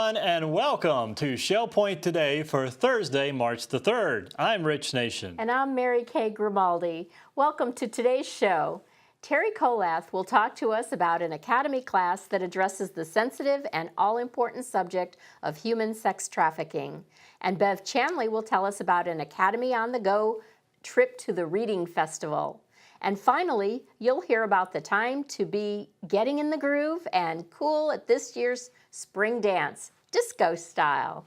everyone, and welcome to Shell Point Today for Thursday, March the 3rd. I'm Rich Nation. And I'm Mary Kay Grimaldi. Welcome to today's show. Terry Colath will talk to us about an academy class that addresses the sensitive and all-important subject of human sex trafficking. And Bev Chandley will tell us about an Academy on the Go trip to the Reading Festival. And finally, you'll hear about the time to be getting in the groove and cool at this year's spring dance, disco style.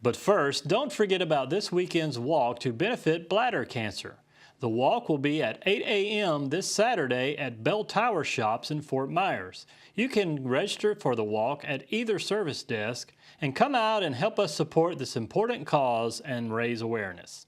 But first, don't forget about this weekend's walk to benefit bladder cancer. The walk will be at 8 a.m. this Saturday at Bell Tower Shops in Fort Myers. You can register for the walk at either service desk and come out and help us support this important cause and raise awareness.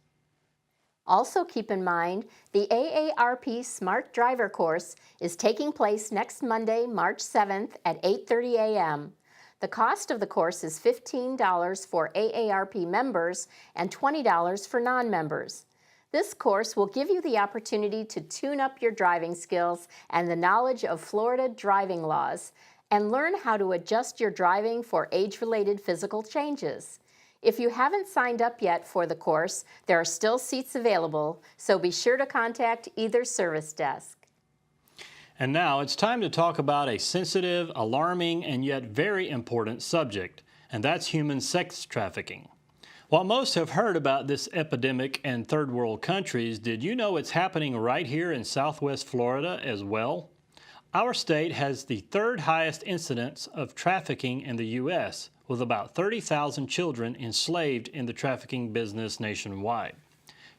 Also keep in mind, the AARP Smart Driver course is taking place next Monday, March 7th at 8:30 a.m. The cost of the course is $15 for AARP members and $20 for non-members. This course will give you the opportunity to tune up your driving skills and the knowledge of Florida driving laws and learn how to adjust your driving for age-related physical changes. If you haven't signed up yet for the course, there are still seats available, so be sure to contact either service desk. And now it's time to talk about a sensitive, alarming, and yet very important subject, and that's human sex trafficking. While most have heard about this epidemic in third world countries, did you know it's happening right here in Southwest Florida as well? Our state has the third highest incidence of trafficking in the U.S., with about 30,000 children enslaved in the trafficking business nationwide.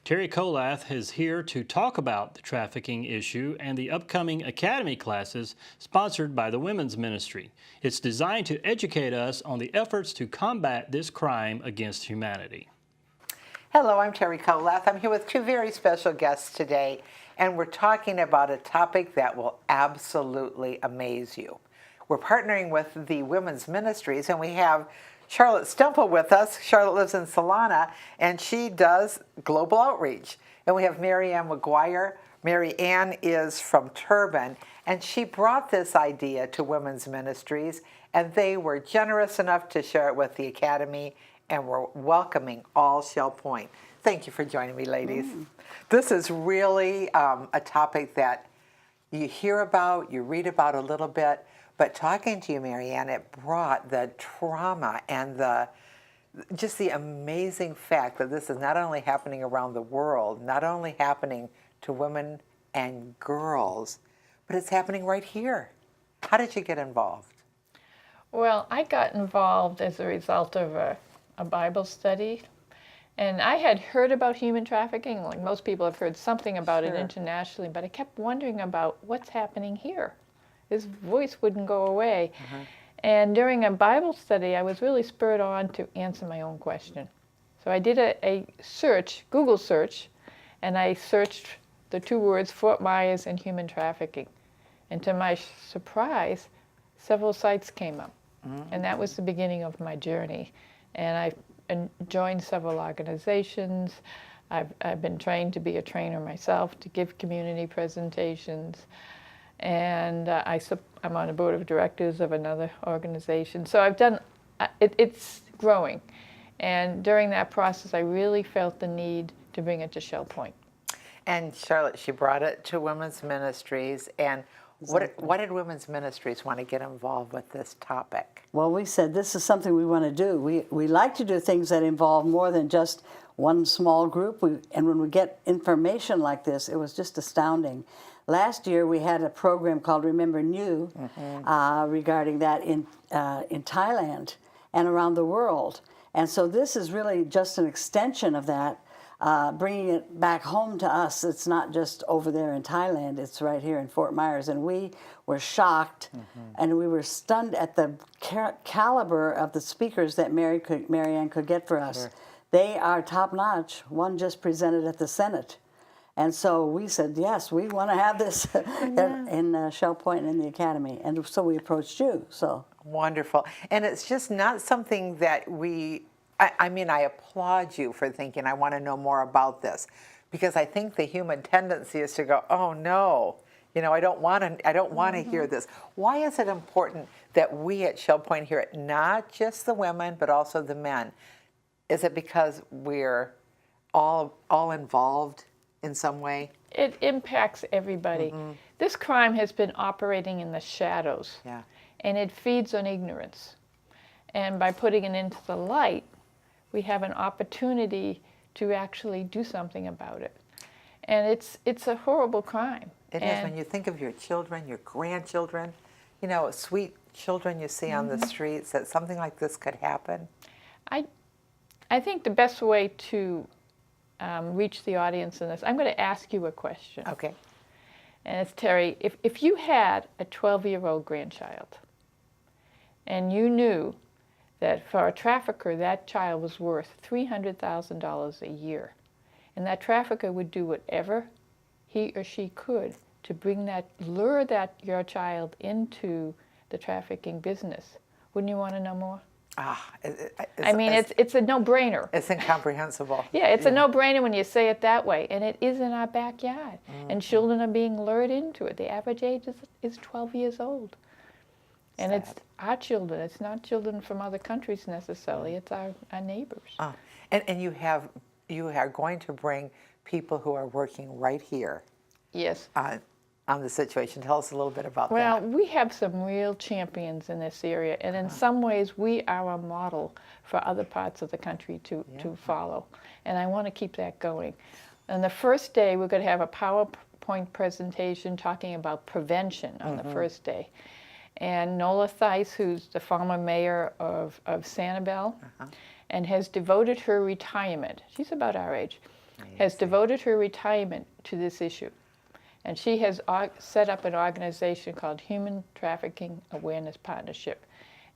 Terry Colath is here to talk about the trafficking issue and the upcoming academy classes sponsored by the Women's Ministry. It's designed to educate us on the efforts to combat this crime against humanity. Hello, I'm Terry Colath. I'm here with two very special guests today, and we're talking about a topic that will absolutely amaze you. We're partnering with the Women's Ministries, and we have Charlotte Stemple with us. Charlotte lives in Solana, and she does global outreach. And we have Mary Ann Maguire. Mary Ann is from Turban, and she brought this idea to Women's Ministries, and they were generous enough to share it with the Academy, and we're welcoming all Shell Point. Thank you for joining me, ladies. This is really a topic that you hear about, you read about a little bit, but talking to you, Mary Ann, it brought the trauma and just the amazing fact that this is not only happening around the world, not only happening to women and girls, but it's happening right here. How did you get involved? Well, I got involved as a result of a Bible study. And I had heard about human trafficking, like most people have heard something about it internationally, but I kept wondering about what's happening here. His voice wouldn't go away. And during a Bible study, I was really spurred on to answer my own question. So I did a search, Google search, and I searched the two words Fort Myers and human trafficking. And to my surprise, several sites came up. And that was the beginning of my journey. And I joined several organizations. I've been trained to be a trainer myself, to give community presentations. And I'm on the board of directors of another organization. So I've done, it's growing. And during that process, I really felt the need to bring it to Shell Point. And Charlotte, she brought it to Women's Ministries. And why did Women's Ministries want to get involved with this topic? Well, we said this is something we want to do. We like to do things that involve more than just one small group. And when we get information like this, it was just astounding. Last year, we had a program called Remember New regarding that in Thailand and around the world. And so this is really just an extension of that, bringing it back home to us. It's not just over there in Thailand, it's right here in Fort Myers. And we were shocked and we were stunned at the caliber of the speakers that Mary Ann could get for us. They are top-notch. One just presented at the Senate. And so we said, yes, we want to have this in Shell Point and in the Academy. And so we approached you. So wonderful. And it's just not something that I mean, I applaud you for thinking, I want to know more about this. Because I think the human tendency is to go, oh no, You know, I don't want to hear this. Why is it important that we at Shell Point hear it, not just the women, but also the men? Is it because we're all involved in some way? It impacts everybody. This crime has been operating in the shadows, and it feeds on ignorance. And by putting it into the light, we have an opportunity to actually do something about it. And it's a horrible crime. It is. When you think of your children, your grandchildren, you know, sweet children you see on the streets, that something like this could happen. I think the best way to reach the audience in this, I'm going to ask you a question. Okay. And it's, Terry, if you had a 12-year-old grandchild and you knew that for a trafficker that child was worth $300,000 a year, and that trafficker would do whatever he or she could to lure your child into the trafficking business, wouldn't you want to know more? It's a no-brainer. It's incomprehensible. Yeah, it's a no-brainer when you say it that way, and it is in our backyard, and children are being lured into it. The average age is 12 years old. And Sad. It's our children. It's not children from other countries necessarily. It's our neighbors. And you are going to bring people who are working right here. Yes. On the situation. Tell us a little bit about that. Well, we have some real champions in this area, and in some ways we are a model for other parts of the country to follow. And I want to keep that going. On the first day, we're going to have a PowerPoint presentation talking about prevention on the first day. And Nola Theis, who's the former mayor of Sanibel, and has devoted her retirement, she's about our age, has devoted her retirement to this issue. And she has set up an organization called Human Trafficking Awareness Partnership.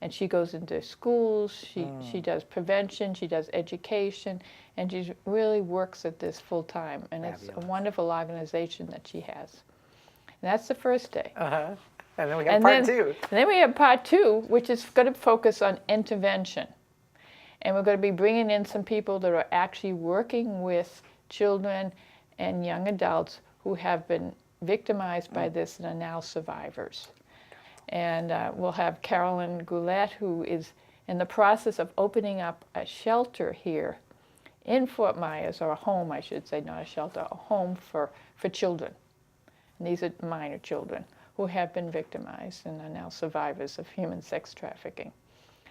And she goes into schools, she does prevention, she does education, and she really works at this full time. And Fabulous. It's a wonderful organization that she has. And that's the first day. And then we have part two. And then we have part two, which is going to focus on intervention. And we're going to be bringing in some people that are actually working with children and young adults who have been victimized by this and are now survivors. And we'll have Katelyn Goulet, who is in the process of opening up a shelter here in Fort Myers, or a home, I should say, not a shelter, a home for children. And these are minor children who have been victimized and are now survivors of human sex trafficking.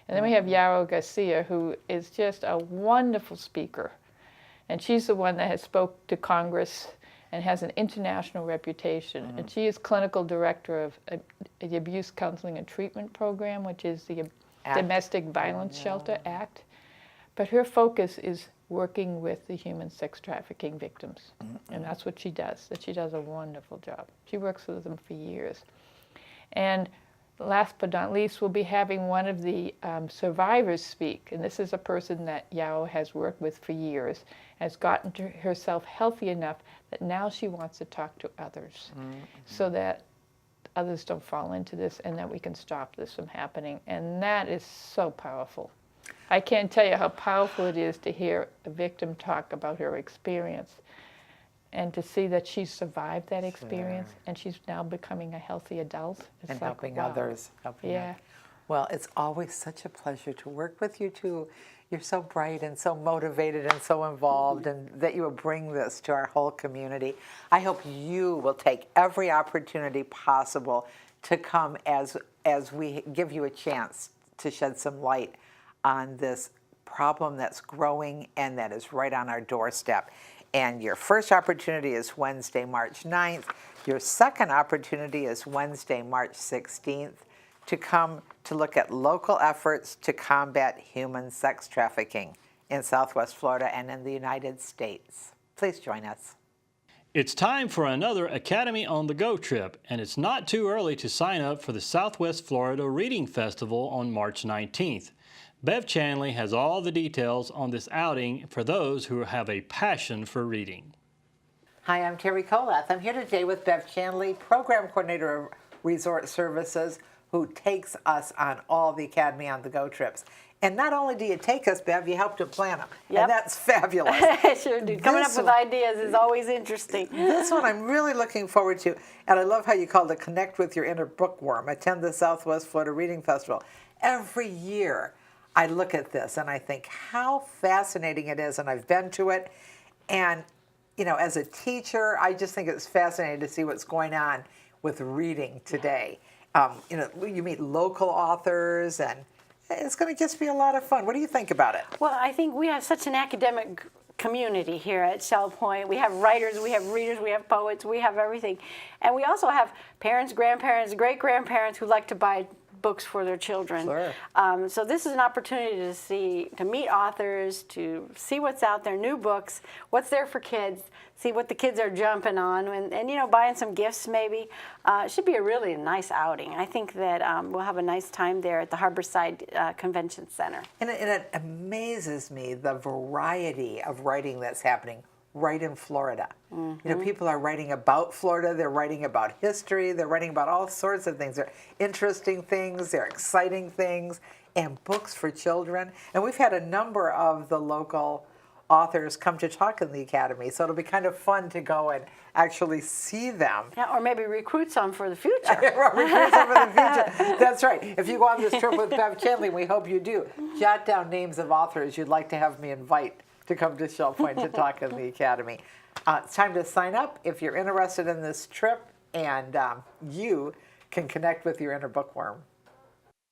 And then we have Yarrow Garcia, who is just a wonderful speaker. And she's the one that has spoke to Congress and has an international reputation. And she is clinical director of the Abuse Counseling and Treatment Program, which is the Domestic Violence Shelter Act. But her focus is working with the human sex trafficking victims. And that's what she does. That she does a wonderful job. She works with them for years. And last but not least, we'll be having one of the survivors speak. And this is a person that Yarrow has worked with for years, has gotten herself healthy enough that now she wants to talk to others so that others don't fall into this and that we can stop this from happening. And that is so powerful. I can't tell you how powerful it is to hear a victim talk about her experience and to see that she survived that experience and she's now becoming a healthy adult. It's and like, helping wow. others. Yeah. Well, it's always such a pleasure to work with you two. You're so bright and so motivated and so involved, and that you will bring this to our whole community. I hope you will take every opportunity possible to come as we give you a chance to shed some light on this problem that's growing and that is right on our doorstep. And your first opportunity is Wednesday, March 9th. Your second opportunity is Wednesday, March 16th, to come to look at local efforts to combat human sex trafficking in Southwest Florida and in the United States. Please join us. It's time for another Academy on the Go trip, and it's not too early to sign up for the Southwest Florida Reading Festival on March 19th. Bev Chandley has all the details on this outing for those who have a passion for reading. Hi, I'm Terry Colath. I'm here today with Bev Chandley, Program Coordinator of Resort Services who takes us on all the Academy on the Go trips. And not only do you take us, Bev, you help to plan them. Yep. And that's fabulous. Sure do. Coming up with ideas is always interesting. This one I'm really looking forward to. And I love how you called it Connect with Your Inner Bookworm. Attend the Southwest Florida Reading Festival. Every year I look at this and I think how fascinating it is. And I've been to it. And, you know, as a teacher, I just think it's fascinating to see what's going on with reading today. You know, you meet local authors, and it's going to just be a lot of fun. What do you think about it? Well, I think we have such an academic community here at Shell Point. We have writers, we have readers, we have poets, we have everything. And we also have parents, grandparents, great-grandparents who like to buy books for their children. Sure. So this is an opportunity to meet authors, to see what's out there, new books, what's there for kids, see what the kids are jumping on, and you know, buying some gifts maybe. It should be a really nice outing. I think that we'll have a nice time there at the Harborside Convention Center. And it amazes me the variety of writing that's happening right in Florida. You know, people are writing about Florida, they're writing about history, they're writing about all sorts of things. They're interesting things, they're exciting things, and books for children. And we've had a number of the local authors come to talk in the Academy, so it'll be kind of fun to go and actually see them. Yeah, or maybe recruit some for the future. Recruit some for the future. That's right. If you go on this trip with Bev Chandley, we hope you do, jot down names of authors you'd like to have me invite to come to Shell Point to talk in the Academy. It's time to sign up if you're interested in this trip, and you can connect with your inner bookworm.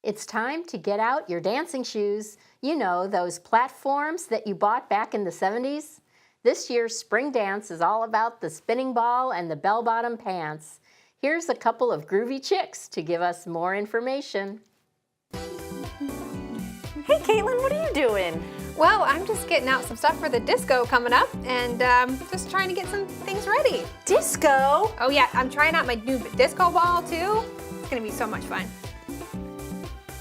It's time to get out your dancing shoes. You know, those platforms that you bought back in the 70s? This year's spring dance is all about the spinning ball and the bell-bottom pants. Here's a couple of groovy chicks to give us more information. Hey, Katelyn, what are you doing? Well, I'm just getting out some stuff for the disco coming up and just trying to get some things ready. Disco? Oh yeah, I'm trying out my new disco ball too. It's gonna be so much fun.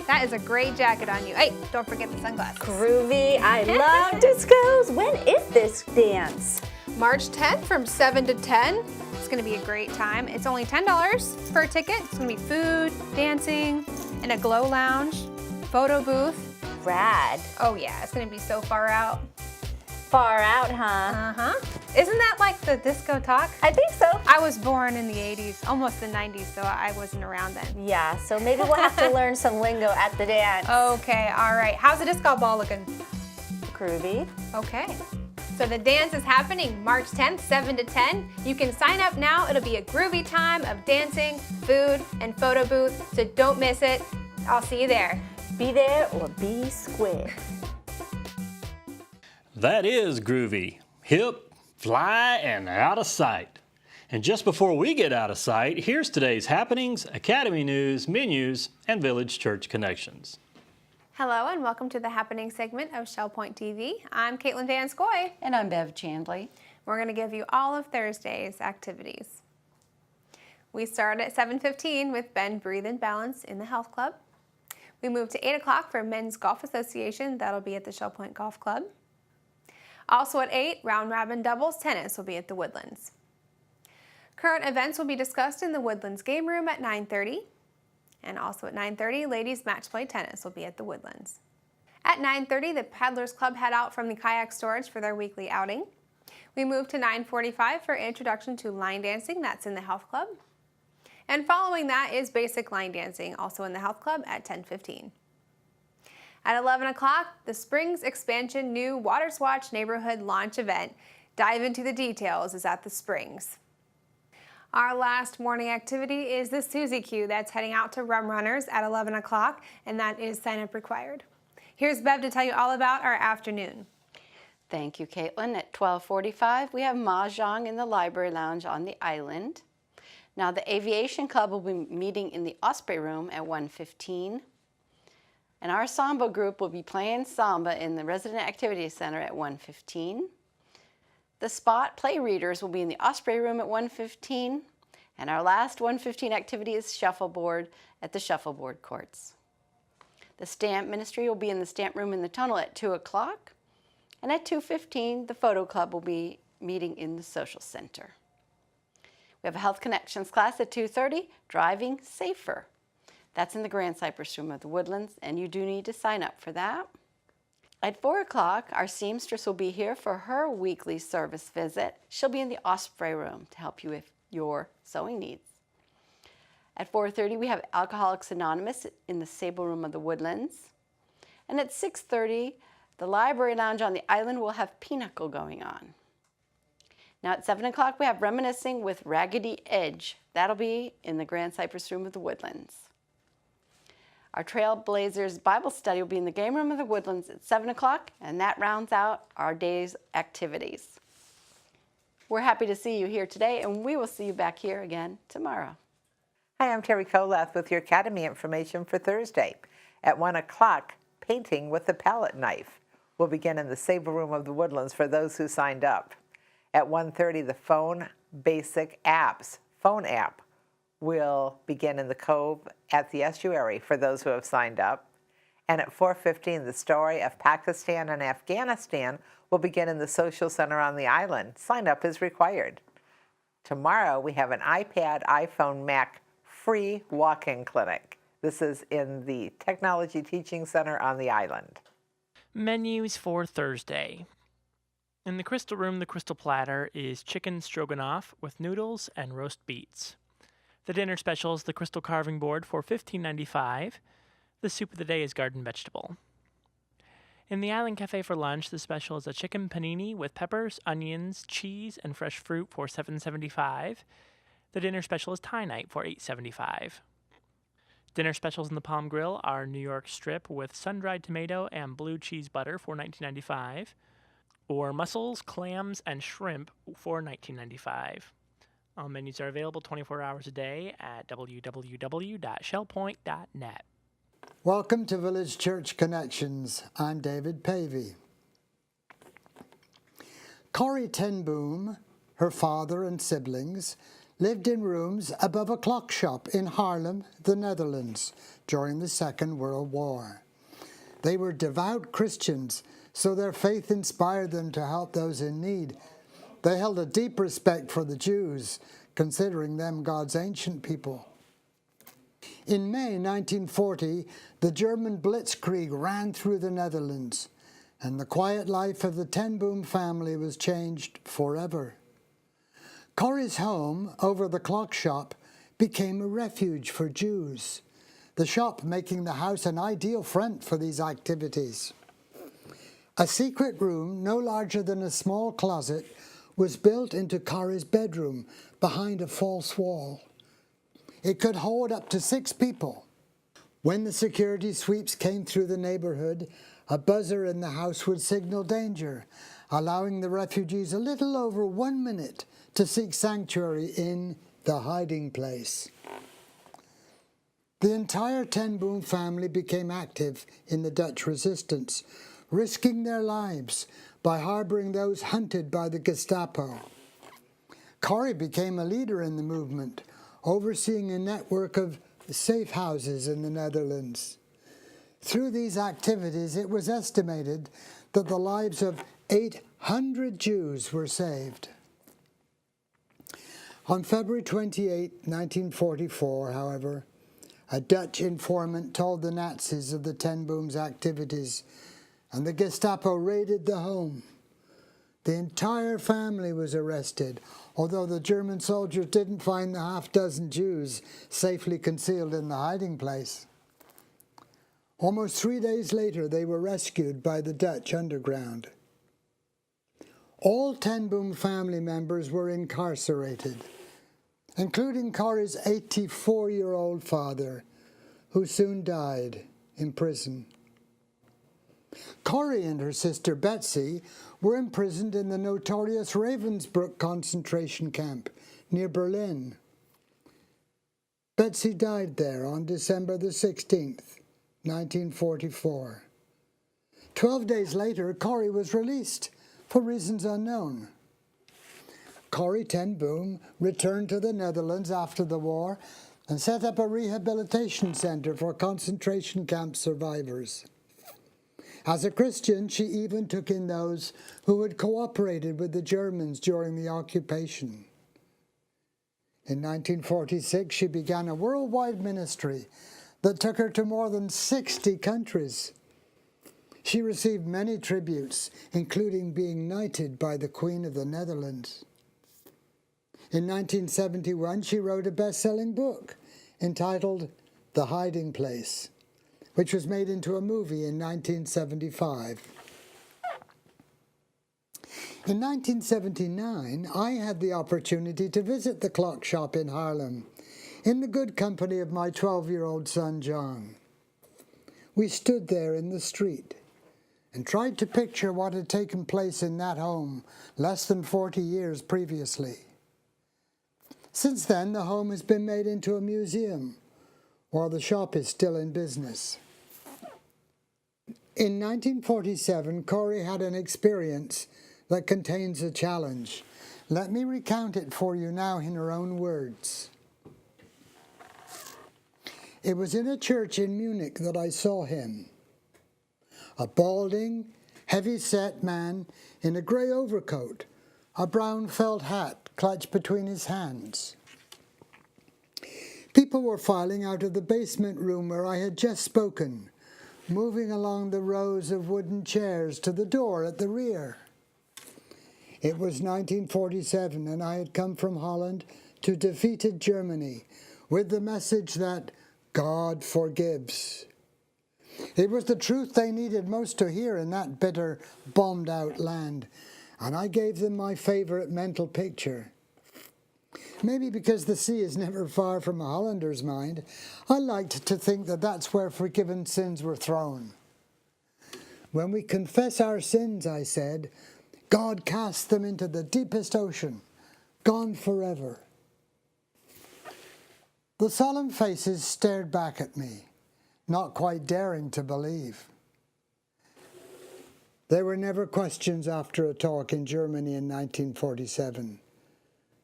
That is a great jacket on you. Hey, don't forget the sunglasses. Groovy. I love discos. When is this dance? March 10th from 7 to 10. It's gonna be a great time. It's only $10 per ticket. It's gonna be food, dancing, and a glow lounge, photo booth. Rad. Oh yeah, it's gonna be so far out. Far out, huh? Uh-huh. Isn't that like the disco talk? I think so. I was born in the 80s, almost the 90s, so I wasn't around then. Yeah, so maybe we'll have to learn some lingo at the dance. Okay, all right. How's the disco ball looking? Groovy. Okay. So the dance is happening March 10th, 7 to 10. You can sign up now. It'll be a groovy time of dancing, food, and photo booth, so don't miss it. I'll see you there. Be there or be square. That is groovy. Hip, fly, and out of sight. And just before we get out of sight, here's today's happenings, Academy news, menus, and Village Church connections. Hello and welcome to the happening segment of Shell Point TV. I'm Katelyn Van Scoy. And I'm Bev Chandley. We're going to give you all of Thursday's activities. We start at 7:15 with Bend, Breathe, and Balance in the Health Club. We move to 8 o'clock for Men's Golf Association. That'll be at the Shell Point Golf Club. Also at 8, Round Robin Doubles Tennis will be at the Woodlands. Current events will be discussed in the Woodlands Game Room at 9:30. And also at 9:30, Ladies Match Play Tennis will be at the Woodlands. At 9:30, the Paddlers Club head out from the kayak storage for their weekly outing. We move to 9:45 for Introduction to Line Dancing. That's in the Health Club. And following that is basic line dancing, also in the Health Club at 10:15. At 11 o'clock, the Springs Expansion new Water Swatch Neighborhood Launch event. Dive into the details is at the Springs. Our last morning activity is the Susie Q that's heading out to Rum Runners at 11 o'clock, and that is sign up required. Here's Bev to tell you all about our afternoon. Thank you, Katelyn. At 12:45, we have Mahjong in the Library Lounge on the island. Now, the Aviation Club will be meeting in the Osprey Room at 1:15. And our Samba group will be playing Samba in the Resident Activity Center at 1:15. The Spot Play Readers will be in the Osprey Room at 1:15. And our last 1:15 activity is Shuffleboard at the Shuffleboard Courts. The Stamp Ministry will be in the Stamp Room in the Tunnel at 2 o'clock. And at 2:15, the Photo Club will be meeting in the Social Center. We have a Health Connections class at 2:30, Driving Safer. That's in the Grand Cypress Room of the Woodlands, and you do need to sign up for that. At 4 o'clock, our seamstress will be here for her weekly service visit. She'll be in the Osprey Room to help you with your sewing needs. At 4:30, we have Alcoholics Anonymous in the Sable Room of the Woodlands. And at 6:30, the Library Lounge on the island will have pinochle going on. Now at 7 o'clock, we have Reminiscing with Raggedy Edge. That'll be in the Grand Cypress Room of the Woodlands. Our Trailblazers Bible study will be in the Game Room of the Woodlands at 7 o'clock, and that rounds out our day's activities. We're happy to see you here today, and we will see you back here again tomorrow. Hi, I'm Terry Kolath with your Academy information for Thursday. At 1 o'clock, Painting with the Palette Knife will begin in the Sable Room of the Woodlands for those who signed up. At 1:30, the Phone Basic Apps phone app will begin in the Cove at the Estuary for those who have signed up. And at 4:15, the Story of Pakistan and Afghanistan will begin in the Social Center on the island. Sign up is required. Tomorrow, we have an iPad, iPhone, Mac free walk-in clinic. This is in the Technology Teaching Center on the island. Menus for Thursday. In the Crystal Room, the Crystal Platter is chicken stroganoff with noodles and roast beets. The dinner special is the Crystal Carving Board for $15.95. The soup of the day is garden vegetable. In the Island Cafe for lunch, the special is a chicken panini with peppers, onions, cheese, and fresh fruit for $7.75. The dinner special is Thai night for $8.75. Dinner specials in the Palm Grill are New York strip with sun-dried tomato and blue cheese butter for $19.95, or mussels, clams, and shrimp for $19.95. All menus are available 24 hours a day at www.shellpoint.net. Welcome to Village Church Connections. I'm David Pavey. Corrie ten Boom, her father and siblings, lived in rooms above a clock shop in Haarlem, the Netherlands, during the Second World War. They were devout Christians, so their faith inspired them to help those in need. They held a deep respect for the Jews, considering them God's ancient people. In May 1940, the German blitzkrieg ran through the Netherlands, and the quiet life of the ten Boom family was changed forever. Corrie's home over the clock shop became a refuge for Jews, the shop making the house an ideal front for these activities. A secret room, no larger than a small closet, was built into Corrie's bedroom behind a false wall. It could hold up to 6 people. When the security sweeps came through the neighborhood, a buzzer in the house would signal danger, allowing the refugees a little over 1 minute to seek sanctuary in the hiding place. The entire ten Boom family became active in the Dutch resistance, risking their lives by harboring those hunted by the Gestapo. Corrie became a leader in the movement, overseeing a network of safe houses in the Netherlands. Through these activities, it was estimated that the lives of 800 Jews were saved. On February 28, 1944, however, a Dutch informant told the Nazis of the ten Boom's activities, and the Gestapo raided the home. The entire family was arrested, although the German soldiers didn't find the half-dozen Jews safely concealed in the hiding place. Almost 3 days later, they were rescued by the Dutch underground. All ten Boom family members were incarcerated, including Corrie's 84-year-old father, who soon died in prison. Corrie and her sister Betsy were imprisoned in the notorious Ravensbrück concentration camp near Berlin. Betsy died there on December the 16th, 1944. 12 days later, Corrie was released for reasons unknown. Corrie ten Boom returned to the Netherlands after the war and set up a rehabilitation center for concentration camp survivors. As a Christian, she even took in those who had cooperated with the Germans during the occupation. In 1946, she began a worldwide ministry that took her to more than 60 countries. She received many tributes, including being knighted by the Queen of the Netherlands. In 1971, she wrote a best-selling book entitled The Hiding Place, which was made into a movie in 1975. In 1979, I had the opportunity to visit the clock shop in Haarlem in the good company of my 12-year-old son, John. We stood there in the street and tried to picture what had taken place in that home less than 40 years previously. Since then, the home has been made into a museum, while the shop is still in business. In 1947, Corrie had an experience that contains a challenge. Let me recount it for you now in her own words. It was in a church in Munich that I saw him. A balding, heavy-set man in a grey overcoat, a brown felt hat clutched between his hands. People were filing out of the basement room where I had just spoken, moving along the rows of wooden chairs to the door at the rear. It was 1947, and I had come from Holland to defeated Germany with the message that God forgives. It was the truth they needed most to hear in that bitter, bombed-out land, and I gave them my favorite mental picture. Maybe because the sea is never far from a Hollander's mind, I liked to think that that's where forgiven sins were thrown. When we confess our sins, I said, God casts them into the deepest ocean, gone forever. The solemn faces stared back at me, not quite daring to believe. There were never questions after a talk in Germany in 1947.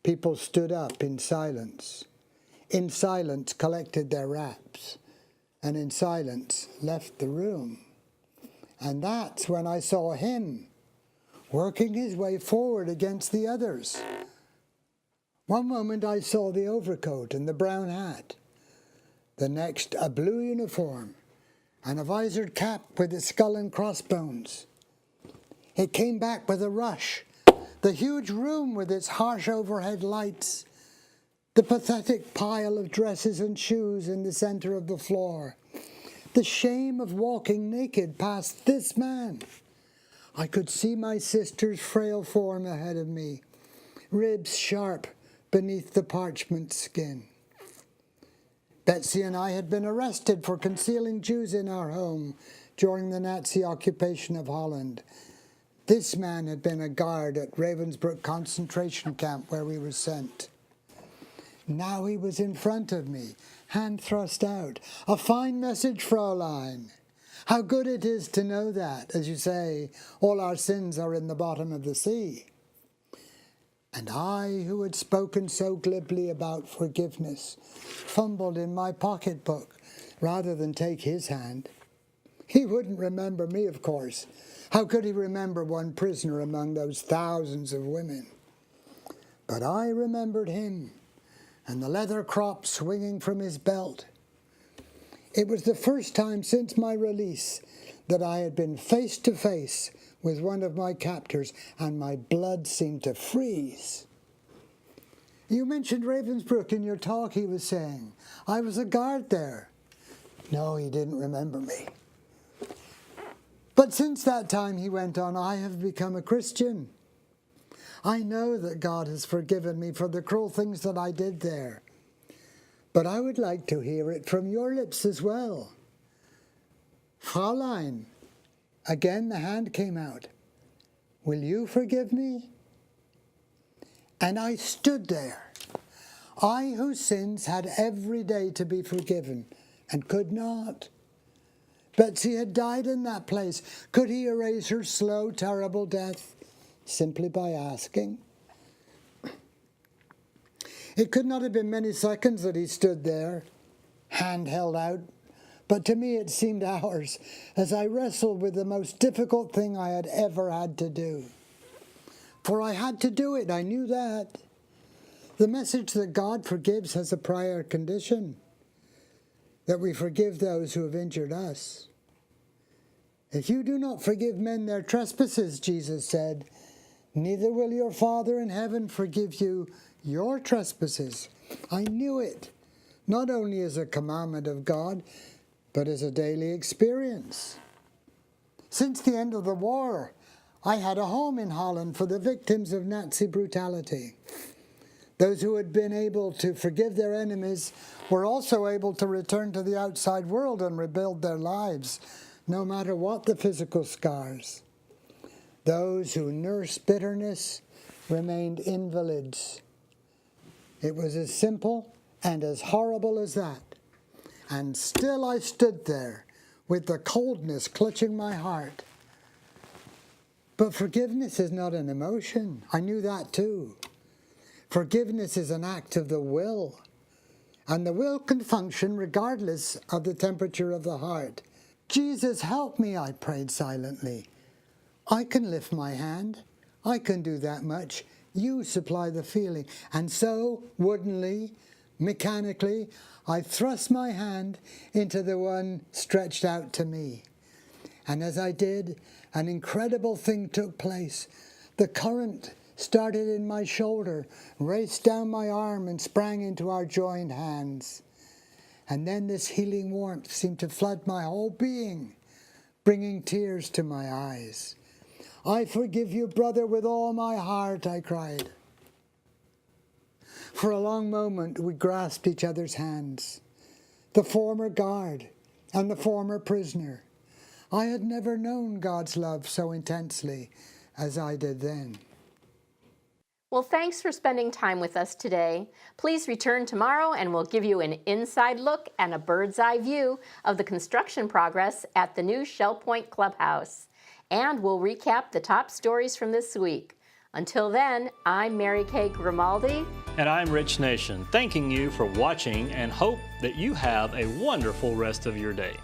People stood up in silence collected their wraps, and in silence left the room. And that's when I saw him working his way forward against the others. One moment I saw the overcoat and the brown hat. The next, a blue uniform and a visored cap with its skull and crossbones. It came back with a rush. The huge room with its harsh overhead lights. The pathetic pile of dresses and shoes in the center of the floor. The shame of walking naked past this man. I could see my sister's frail form ahead of me, ribs sharp beneath the parchment skin. Betsy and I had been arrested for concealing Jews in our home during the Nazi occupation of Holland. This man had been a guard at Ravensbrück concentration camp where we were sent. Now he was in front of me, hand thrust out. A fine message, Fräulein. How good it is to know that, as you say, all our sins are in the bottom of the sea. And I, who had spoken so glibly about forgiveness, fumbled in my pocketbook rather than take his hand. He wouldn't remember me, of course. How could he remember one prisoner among those thousands of women? But I remembered him, and the leather crop swinging from his belt. It was the first time since my release that I had been face to face with one of my captors, and my blood seemed to freeze. You mentioned Ravensbrück in your talk, he was saying. I was a guard there. No, he didn't remember me. But since that time, he went on, I have become a Christian. I know that God has forgiven me for the cruel things that I did there. But I would like to hear it from your lips as well. Fräulein, again the hand came out. Will you forgive me? And I stood there, I whose sins had every day to be forgiven, and could not. Betsy had died in that place. Could he erase her slow, terrible death simply by asking? It could not have been many seconds that he stood there, hand held out, but to me it seemed hours as I wrestled with the most difficult thing I had ever had to do. For I had to do it, I knew that. The message that God forgives has a prior condition. that we forgive those who have injured us. If you do not forgive men their trespasses, Jesus said, neither will your Father in heaven forgive you your trespasses. I knew it, not only as a commandment of God, but as a daily experience. Since the end of the war, I had a home in Holland for the victims of Nazi brutality. Those who had been able to forgive their enemies were also able to return to the outside world and rebuild their lives, no matter what the physical scars. Those who nursed bitterness remained invalids. It was as simple and as horrible as that. And still I stood there with the coldness clutching my heart. But forgiveness is not an emotion. I knew that too. Forgiveness is an act of the will. And the will can function regardless of the temperature of the heart. Jesus, help me, I prayed silently. I can lift my hand. I can do that much. You supply the feeling. And so, woodenly, mechanically, I thrust my hand into the one stretched out to me. And as I did, an incredible thing took place. The current started in my shoulder, raced down my arm, and sprang into our joined hands. And then this healing warmth seemed to flood my whole being, bringing tears to my eyes. I forgive you, brother, with all my heart, I cried. For a long moment, we grasped each other's hands, the former guard and the former prisoner. I had never known God's love so intensely as I did then. Well, thanks for spending time with us today. Please return tomorrow and we'll give you an inside look and a bird's eye view of the construction progress at the new Shell Point Clubhouse. And we'll recap the top stories from this week. Until then, I'm Mary Kay Grimaldi. And I'm Rich Nation, thanking you for watching and hope that you have a wonderful rest of your day.